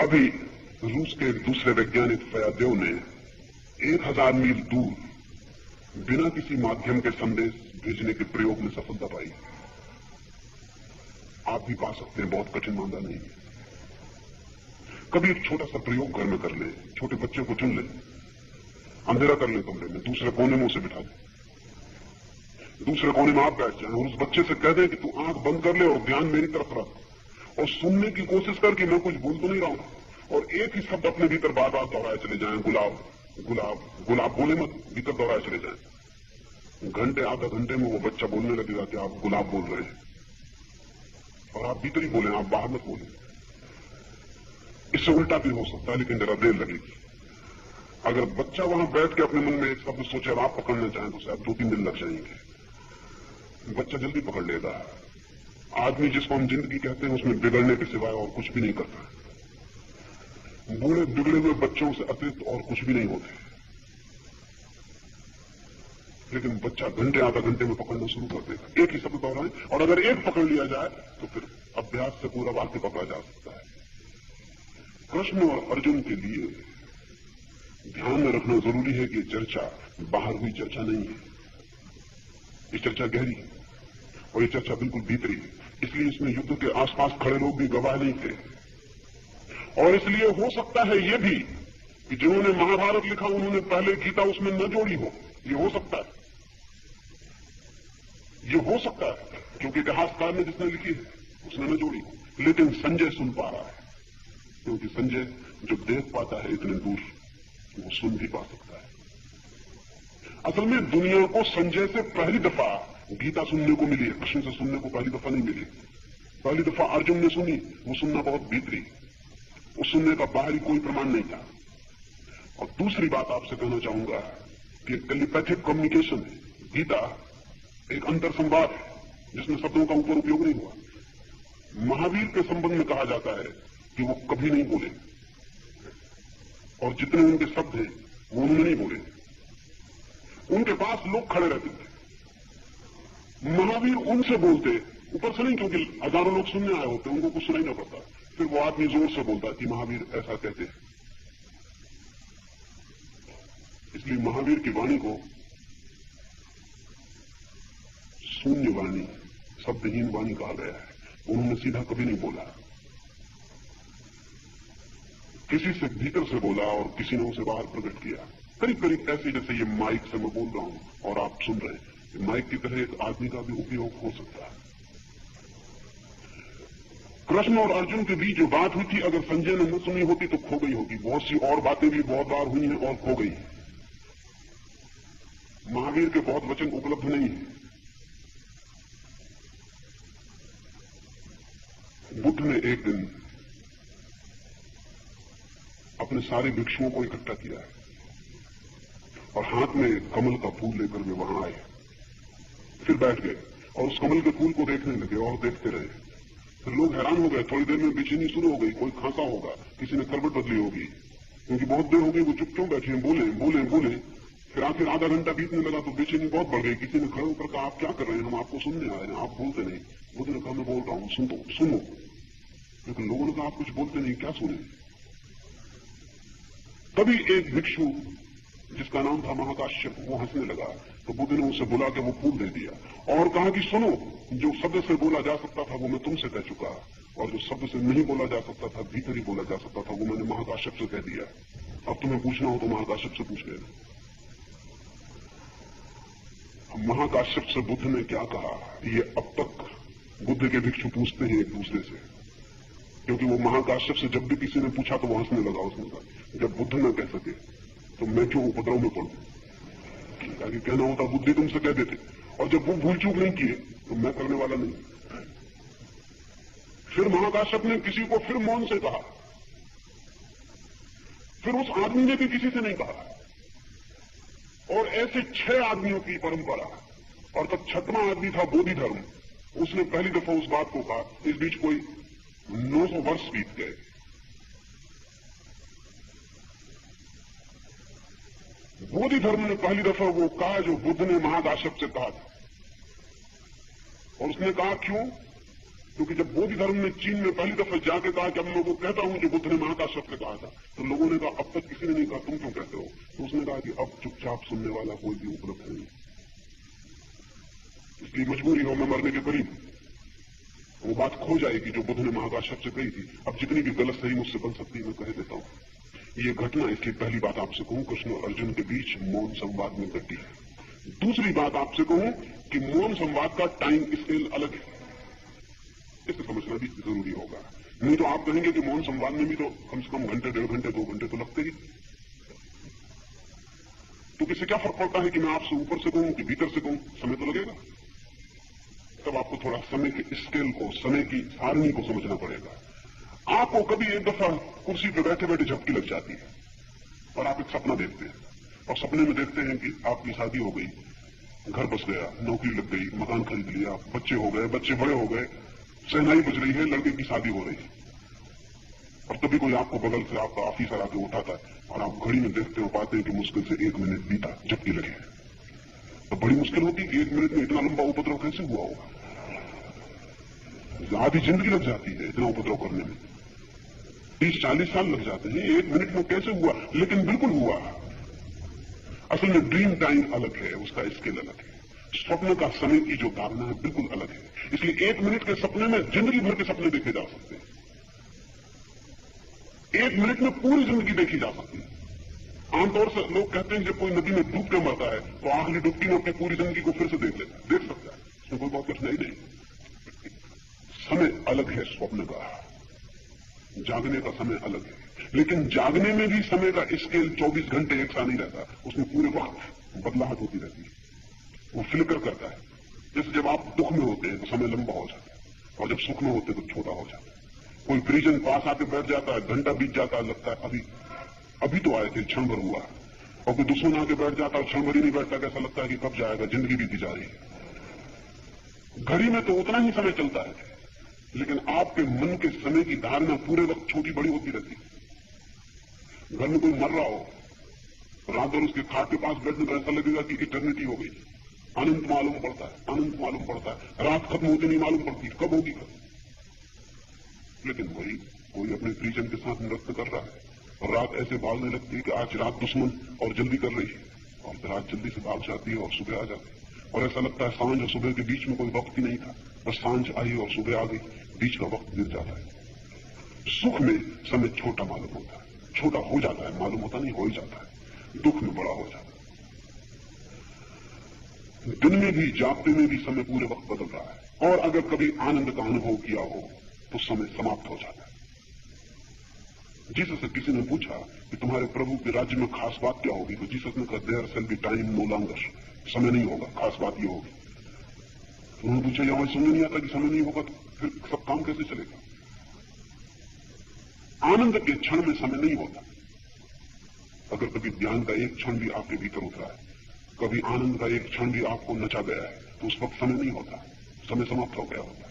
अभी रूस के एक दूसरे वैज्ञानिक फयादेव ने 1000 मील दूर बिना किसी माध्यम के संदेश भेजने के प्रयोग में सफलता पाई। आप भी पा सकते हैं, बहुत कठिन मामला नहीं है। कभी एक छोटा सा प्रयोग घर में कर ले, छोटे बच्चे को चुन ले, अंधेरा कर ले कमरे में, दूसरे कोने में उसे बिठा दे, दूसरे कोने में आप बैठ जाए और उस बच्चे से कह दें कि तू आंख बंद कर ले और ध्यान मेरी तरफ रख और सुनने की कोशिश कर कि मैं कुछ बोल तो नहीं रहा हूं, और एक ही शब्द अपने भीतर बार बार दोहराए चले जाएं, गुलाब गुलाब गुलाब। बोले मत, भीतर दोहराए चले जाएं। घंटे आधा घंटे में वो बच्चा बोलने लगेगा कि आप गुलाब बोल रहे हैं, और आप भीतर ही बोले, आप बाहर मत बोले। इससे उल्टा भी हो सकता है, लेकिन जरा देर लगेगी। अगर बच्चा वहां बैठ के अपने मन में एक शब्द सोचे और आप पकड़ना चाहें तो शायद 2-3 दिन लग जाएंगे। बच्चा जल्दी पकड़ लेगा। आदमी जिसको हम जिंदगी कहते हैं उसमें बिगड़ने के सिवाय और कुछ भी नहीं करता। बूढ़े बिगड़े हुए बच्चों से अतिरिक्त और कुछ भी नहीं होते, लेकिन बच्चा घंटे आधा घंटे में पकड़ना शुरू कर देगा। एक ही शब्द दोहराएं, और अगर एक पकड़ लिया जाए तो फिर अभ्यास से पूरा वाक्य पकड़ा जा सकता है। कृष्ण और अर्जुन के लिए ध्यान में रखना जरूरी है कि चर्चा बाहर हुई चर्चा नहीं है। ये चर्चा गहरी है और ये चर्चा बिल्कुल भीतरी है। इसलिए इसमें युद्ध के आसपास खड़े लोग भी गवाह नहीं थे, और इसलिए हो सकता है ये भी कि जिन्होंने महाभारत लिखा उन्होंने पहले गीता उसमें न जोड़ी हो। ये हो सकता है, ये हो सकता है, क्योंकि इतिहासकार ने जिसने लिखी है उसने न जोड़ी हो। लेकिन संजय सुन पा रहा है, क्योंकि संजय जो देख पाता है इतने दूर, वो सुन भी पा सकता है। असल में दुनिया को संजय से पहली दफा गीता सुनने को मिली है, कृष्ण से सुनने को पहली दफा नहीं मिली। पहली दफा अर्जुन ने सुनी, वो सुनना बहुत भीतरी, उस सुनने का बाहरी कोई प्रमाण नहीं था। और दूसरी बात आपसे कहना चाहूंगा कि टेलीपैथिक कम्युनिकेशन है। गीता एक अंतर संवाद है जिसमें शब्दों का ऊपर उपयोग नहीं हुआ। महावीर के संबंध में कहा जाता है कि वो कभी नहीं बोले, और जितने उनके शब्द हैं वो उन्होंने नहीं बोले। उनके पास लोग खड़े रहते थे, महावीर उनसे बोलते, ऊपर से नहीं, क्योंकि हजारों लोग सुनने आए होते, उनको कुछ सुनाई ना पड़ता। फिर वो आदमी जोर से बोलता कि महावीर ऐसा कहते हैं। इसलिए महावीर की वाणी को शून्य वाणी, शब्दहीन वाणी कहा गया है। उन्होंने सीधा कभी नहीं बोला, किसी से भीतर से बोला और किसी ने उसे बाहर प्रकट किया। करीब करीब ऐसे जैसे ये माइक से मैं बोल रहा हूं और आप सुन रहे हैं, माइक की तरह एक आदमी का भी उपयोग हो सकता है। कृष्ण और अर्जुन के बीच जो बात हुई थी, अगर संजय ने न सुनी होती तो खो गई होगी। बहुत सी और बातें भी बहुत बार हुई हैं और खो गई। महावीर के बहुत वचन उपलब्ध नहीं है। बुद्ध ने एक दिन अपने सारे भिक्षुओं को इकट्ठा किया है और हाथ में कमल का फूल लेकर वे वहां आए, फिर बैठ गए और उस कमल के फूल को देखने लगे और देखते रहे। फिर लोग हैरान हो गए। थोड़ी देर में बेचैनी शुरू हो गई, कोई खांसा होगा, किसी ने करवट बदली होगी, क्योंकि बहुत देर हो गई वो चुप क्यों बैठे हैं, बोले बोले बोले। फिर आखिर आधा घंटा बीतने लगा तो बेचैनी बहुत बढ़ गई। किसी ने खड़े होकर कहा, आप क्या कर रहे हैं, हम आपको सुनने आए हैं, आप बोलते नहीं। बुद्ध ने कहा, मैं बोल रहा हूं, सुनो। लेकिन लोगों ने कहा, आप कुछ बोलते नहीं, क्या सुने। तभी एक भिक्षु जिसका नाम था महाकाश्यप, वो हंसने लगा, तो बुद्ध ने उसे बुला के वो फूल दे दिया और कहा कि सुनो, जो शब्द से बोला जा सकता था वो मैं तुमसे कह चुका, और जो शब्द से नहीं बोला जा सकता था, भीतर ही बोला जा सकता था, वो मैंने महाकाश्यप से कह दिया। अब तुम्हें पूछना हो तो महाकाश्यप से पूछ लेना। महाकाश्यप से बुद्ध ने क्या कहा, ये अब तक बुद्ध के भिक्षु पूछते हैं एक दूसरे से, क्योंकि वो महाकाश्यप से जब भी किसी ने पूछा तो वो हंसने लगा। उसने कहा, जब बुद्ध न कह सके तो मैं क्यों उपद्रव में पड़ूं, ताकि कहना होता बुद्धि तुमसे कह देते, और जब वो भूल चूक नहीं किए तो मैं करने वाला नहीं। फिर महाकाश्यप ने किसी को फिर मौन से कहा, फिर उस आदमी ने भी किसी से नहीं कहा, और ऐसे 6 आदमियों की परंपरा, और तब 6वां आदमी था बोधि धर्म। उसने पहली दफा उस बात को कहा। इस बीच कोई 900 वर्ष बीत गए। बोधि धर्म ने पहली दफा वो कहा जो बुद्ध ने महाकाश्यप से कहा था, और उसने कहा क्यों, क्योंकि जब बोधि धर्म ने चीन में पहली दफा जाके कहा कि अब मैं वो कहता हूं जो बुद्ध ने महाकाश शब्द कहा था, तो लोगों ने कहा अब तक किसी ने नहीं कहा, तुम क्यों कहते हो? तो उसने कहा कि अब चुपचाप सुनने वाला कोई भी उपलब्ध नहीं, इसलिए मजबूरी हो मैं मरने के करीब, वो बात खो जाएगी जो बुद्ध ने महाकाश शब्द से कही थी। अब जितनी भी गलत सही मुझसे बन सकती है मैं कह देता हूं। ये घटना, इसलिए पहली बात आपसे कहूं, कृष्ण और अर्जुन के बीच मौन संवाद में घटी है। दूसरी बात आपसे कहूं कि मौन संवाद का टाइम स्केल अलग है, इसे समझना भी जरूरी होगा। नहीं तो आप कहेंगे कि मौन संवाद में भी तो कम से कम घंटे, 1.5 घंटे, 2 घंटे तो लगते ही, तो किससे क्या फर्क पड़ता है कि मैं आपसे ऊपर से कहूं कि भीतर से कहूं, समय तो लगेगा। तब आपको थोड़ा समय के स्केल को, समय की सारणी को समझना पड़ेगा। आपको कभी एक दफा कुर्सी पर बैठे बैठे झपकी लग जाती है और आप एक सपना देखते हैं, और सपने में देखते हैं कि आपकी शादी हो गई, घर बस गया, नौकरी लग गई, मकान खरीद लिया, बच्चे हो गए, बच्चे बड़े हो गए, शहनाई बज रही है, लड़के की शादी हो रही है, और तभी कोई आपको बगल से आपका ऑफिसर आके उठाता है और आप घड़ी में देखते हो, पाते हैं कि मुश्किल से 1 मिनट बीता, झपकी लगे। तो बड़ी मुश्किल होती है कि 1 मिनट में इतना लंबा उपद्रव कैसे हुआ होगा। आधी जिंदगी लग जाती है इतना उपद्रव करने में, 30-40 साल लग जाते हैं, 1 मिनट में कैसे हुआ, लेकिन बिल्कुल हुआ। असल में ड्रीम टाइम अलग है, उसका स्केल अलग है, स्वप्न का समय की जो धारणा है बिल्कुल अलग है। इसलिए 1 मिनट के सपने में जिंदगी भर के सपने देखे जा सकते हैं, 1 मिनट में पूरी जिंदगी देखी जा सकती है। आमतौर से लोग कहते हैं जब कोई नदी में डूब के मरता है तो आखिरी डुबकी में अपनी पूरी जिंदगी को फिर से देख सकता है, इसमें कोई बहुत कठिनाई नहीं। समय अलग है स्वप्न का, जागने का समय अलग है, लेकिन जागने में भी समय का स्केल 24 घंटे एक सा नहीं रहता, उसमें पूरे वक्त बदलाहट होती रहती है, वो फ्लिकर करता है। जैसे जब आप दुख में होते हैं तो समय लंबा हो जाता है, और जब सुख में होते हैं तो छोटा हो जाता है। कोई परिजन पास आके बैठ जाता है, घंटा बीत जाता है, लगता है अभी तो आए थे, क्षण भर हुआ, और कोई दुश्मन आके बैठ जाता है, क्षण भर ही नहीं बैठता, कैसा लगता है कि कब जाएगा, जिंदगी बीती जा रही है। घड़ी में तो उतना ही समय चलता है, लेकिन आपके मन के समय की धारणा पूरे वक्त छोटी बड़ी होती रहती है। घर में कोई मर रहा हो, रात भर उसके खाट के पास बैठने पर ऐसा लगेगा कि इटर्निटी हो गई, अनंत मालूम पड़ता है, अनंत मालूम पड़ता है, रात खत्म होती नहीं मालूम पड़ती, कब होगी खत्म। लेकिन वही कोई अपने परिजन के साथ नृत्य कर रहा है, और रात ऐसे भागने लगती है कि आज रात दुश्मन और जल्दी कर रही है, और रात जल्दी से भाग जाती है और सुबह आ जाती है, और ऐसा लगता है सांझ और सुबह के बीच में कोई वक्त ही नहीं था, बस सांझ आई और सुबह आ गई, बीच का वक्त गिर जाता है। सुख में समय छोटा मालूम होता है, छोटा हो जाता है, मालूम होता नहीं, हो ही जाता है। दुख में बड़ा हो जाता है। दिन में भी, जागते में भी समय पूरे वक्त बदल रहा है, और अगर कभी आनंद का अनुभव किया हो तो समय समाप्त हो जाता है। जीसस से किसी ने पूछा कि तुम्हारे प्रभु के राज्य में खास बात क्या होगी, तो जीसस ने कहा there shall be time no longer, समय नहीं होगा, खास बात ये होगी। तो उन्होंने पूछा यहां समझ नहीं आता कि समय नहीं होगा तो फिर सब काम कैसे चलेगा। आनंद के क्षण में समय नहीं होता। अगर कभी ज्ञान का एक क्षण भी आपके भीतर उतरा है, कभी आनंद का एक क्षण भी आपको नचा गया है, तो उस वक्त समय नहीं होता, समय समाप्त हो गया होता है।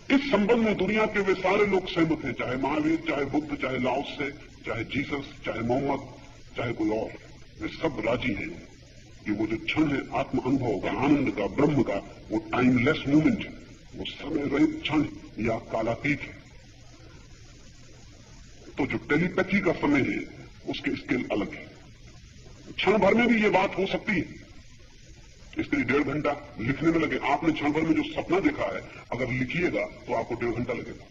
इस संबंध में दुनिया के वे सारे लोग सहमत हैं, चाहे महावीर, चाहे बुद्ध, चाहे लाओसे, चाहे जीसस, चाहे मोहम्मद, चाहे कोई और, वे सब राजी हैं कि वो जो क्षण है आत्म अनुभव का, आनंद का, ब्रह्म का, वो टाइमलेस मूवमेंट है, वो समय रहित क्षण या कालातीत है। तो जो टेलीपैथी का समय है उसके स्केल अलग है। क्षण भर में भी ये बात हो सकती है, इसलिए 1.5 घंटा लिखने में लगे। आपने क्षण भर में जो सपना देखा है अगर लिखिएगा तो आपको 1.5 घंटा लगेगा।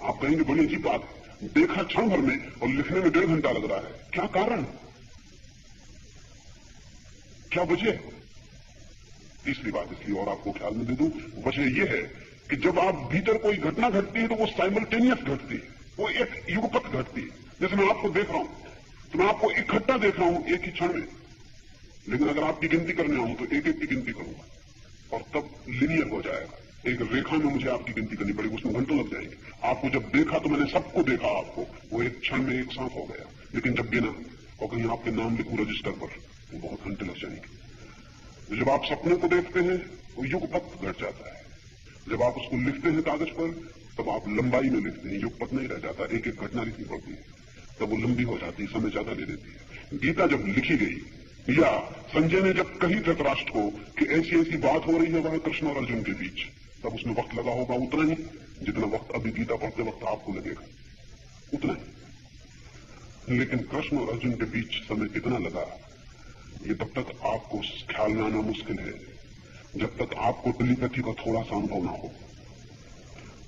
आप कहेंगे बड़ी अजीब बात है, देखा क्षण भर में और लिखने में 1.5 घंटा लग रहा है, क्या कारण, क्या वजह? तीसरी बात इसलिए और आपको ख्याल में दे दूं, वजह यह है कि जब आप भीतर कोई घटना घटती है तो वो साइमल्टेनियस घटती है, वो एक युगपत घटती है। जैसे मैं आपको देख रहा हूं तो मैं आपको इकट्ठा देख रहा हूं एक ही क्षण में, लेकिन अगर आपकी गिनती करने आऊं तो एक एक की गिनती करूंगा और तब लिनियर हो जाएगा। एक रेखा में मुझे आपकी गिनती करनी पड़ेगी, उसमें घंटों लग जाएंगे। आपको जब देखा तो मैंने सबको देखा, आपको वो एक क्षण में एक साथ हो गया, लेकिन जब गिना और कहीं आपके नाम लिखूं रजिस्टर पर तो बहुत घंटे लग जाएंगे। तो जब आप सपने को देखते हैं तो युगपत घट जाता है, जब आप उसको लिखते हैं कागज पर तब आप लंबाई में लिखते हैं, युगपत नहीं रह जाता, एक एक घटना लिखनी पड़ती है, तब वो लंबी हो जाती है, समय ज्यादा ले लेती है। गीता जब लिखी गई या संजय ने जब कही धृतराष्ट्र को कि ऐसी ऐसी बात हो रही है वहां कृष्ण और अर्जुन के बीच, तब उसमें वक्त लगा होगा उतना ही जितना वक्त अभी गीता पढ़ते वक्त आपको लगेगा, उतना ही। लेकिन कृष्ण और अर्जुन के बीच समय कितना लगा, ये तब तक आपको ख्याल में आना मुश्किल है जब तक आपको टेलीपैथी का थोड़ा सा अनुभव ना हो।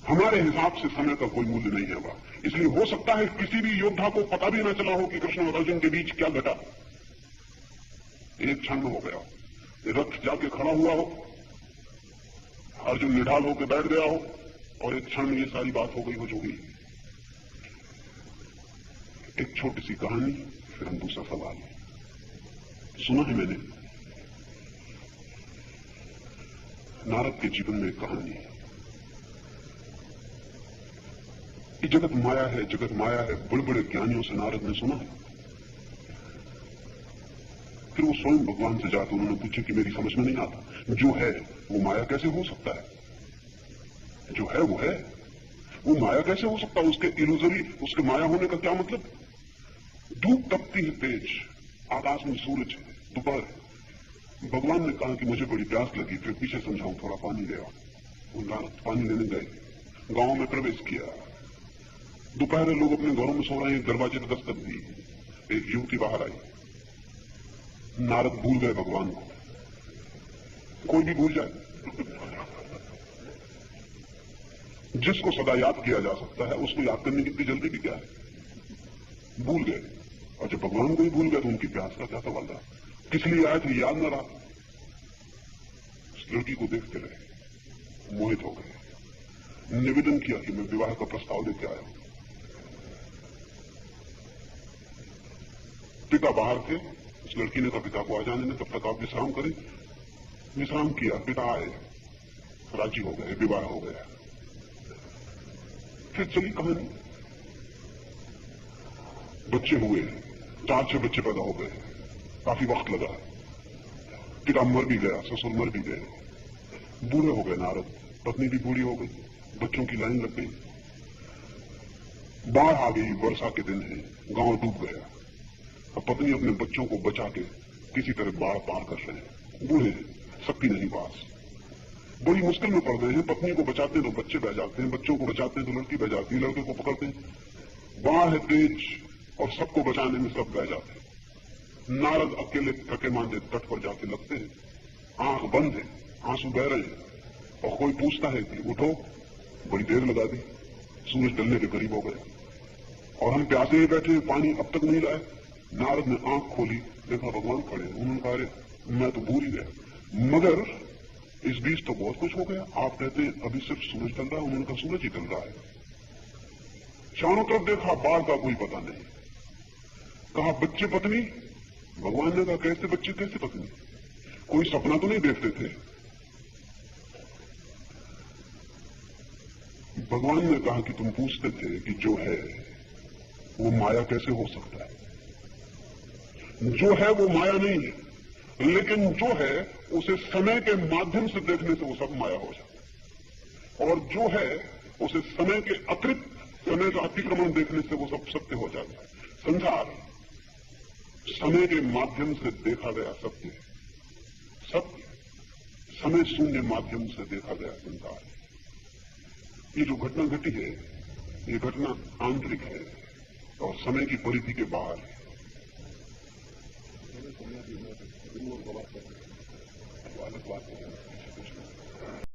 हमारे हिसाब से समय का कोई मूल्य नहीं है वह। इसलिए हो सकता है किसी भी योद्धा को पता भी ना चला हो कि कृष्ण और अर्जुन के बीच क्या घटा। एक क्षण में हो गया, रथ जाके खड़ा हुआ हो, अर्जुन निढाल होकर बैठ गया हो और एक क्षण में ये सारी बात हो गई हो जो हुई। एक छोटी सी कहानी, फिर हम दूसरा सवाल। सुना है मैंने नारद के जीवन में एक कहानी है। ये जगत माया है, जगत माया है, बड़े बड़े ज्ञानियों से नारद ने सुना है। फिर वो स्वयं भगवान से जाकर उन्होंने पूछा कि मेरी समझ में नहीं आता, जो है वो माया कैसे हो सकता है? जो है वो माया कैसे हो सकता है? उसके इल्यूजरी, उसके माया होने का क्या मतलब? धूप तपती है तेज, आकाश में सूरज है, दोपहर। भगवान ने कहा कि मुझे बड़ी प्यास लगी, फिर पीछे समझाऊं, थोड़ा पानी ले आओ। वो नारद पानी लेने गए, गांव में प्रवेश किया। दोपहर लोग अपने घरों में सो रहे हैं, दरवाजे पर दस्तक दी, एक युवती बाहर आई। नारद भूल गए भगवान को। कोई भी भूल जाए, जिसको सदा याद किया जा सकता है उसको याद करने की इतनी जल्दी भी क्या है? भूल गए। और जब भगवान को ही भूल गए तो उनकी प्यास का क्या सवाल था? किस लिए आए थे याद न रहा। उस लड़की को देखते रहे, मोहित हो गए, निवेदन किया कि मैं विवाह का प्रस्ताव लेके आया हूं। पिता बाहर थे, उस लड़की ने कहा पिता को आ जाने में, तब तक आप विश्राम करें। विश्राम किया, पिता आए, राजी हो गए, विवाह हो गया। फिर चली कहानी, बच्चे हुए, 4-6 बच्चे पैदा हो गए, काफी वक्त लगा। पिता मर भी गया, ससुर मर भी गए, बूढ़े हो गए नारद, पत्नी भी बूढ़ी हो गई, बच्चों की लाइन लग गई। बाढ़ आ गई, वर्षा के दिन है, गांव डूब गया। अब पत्नी अपने बच्चों को बचा के किसी तरह बाढ़ पार कर रहे हैं, बूढ़े शक्ति नहीं पास, बड़ी मुश्किल में पड़ गए हैं। पत्नी को बचाते तो बच्चे बह जाते हैं, बच्चों को बचाते तो लड़की बह जाती है, लड़के को पकड़ते हैं, बाढ़ है तेज और सबको बचाने में सब बह जाते हैं। नारद अकेले थके मांदे तट पर जाके लगते हैं, आंख बंद है, आंसू बह रहे हैं, और कोई पूछता है कि उठो, बड़ी देर लगा दी, सूरज ढलने के करीब हो गया और हम प्यासे ही बैठे, पानी अब तक नहीं लाए। नारद ने आंख खोली, देखा भगवान खड़े। उन्होंने कहा अरे मैं तो भूल ही गया, मगर इस बीच तो बहुत कुछ हो गया। आप कहते हैं अभी सिर्फ सूरज ढल रहा है, उन्होंने कहा सूरज ही ढल रहा है। चारों तरफ देखा, बाढ़ का कोई पता नहीं। कहा बच्चे पत्नी? भगवान ने कहा कैसे बच्चे कैसे पत्नी? कोई सपना तो नहीं देखते थे? भगवान ने कहा कि तुम पूछते थे कि जो है वो माया कैसे हो सकता है? जो है वो माया नहीं है, लेकिन जो है उसे समय के माध्यम से देखने से वो सब माया हो जाता है, और जो है उसे समय के अतिरिक्त, समय का अतिक्रमण देखने से वो सब सत्य हो जाता है। संसार समय के माध्यम से देखा गया सत्य है, सत्य समय शून्य माध्यम से देखा गया संसार है। ये जो घटना घटी है, ये घटना आंतरिक है और समय की परिधि के बाहर है। अलग बात है।